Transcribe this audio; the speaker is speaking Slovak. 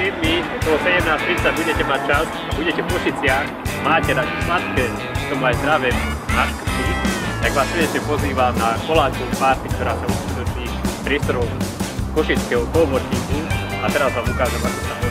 7. okolo 17:30 budete mať čas a budete v Košiciach, máte dať sladké, k tomu aj zdravé náškrty, tak vás srdečne pozývam na koláčovú party, ktorá sa uskutoční v priestoroch Košického Kolbortíku a teraz vám ukážem, ako sa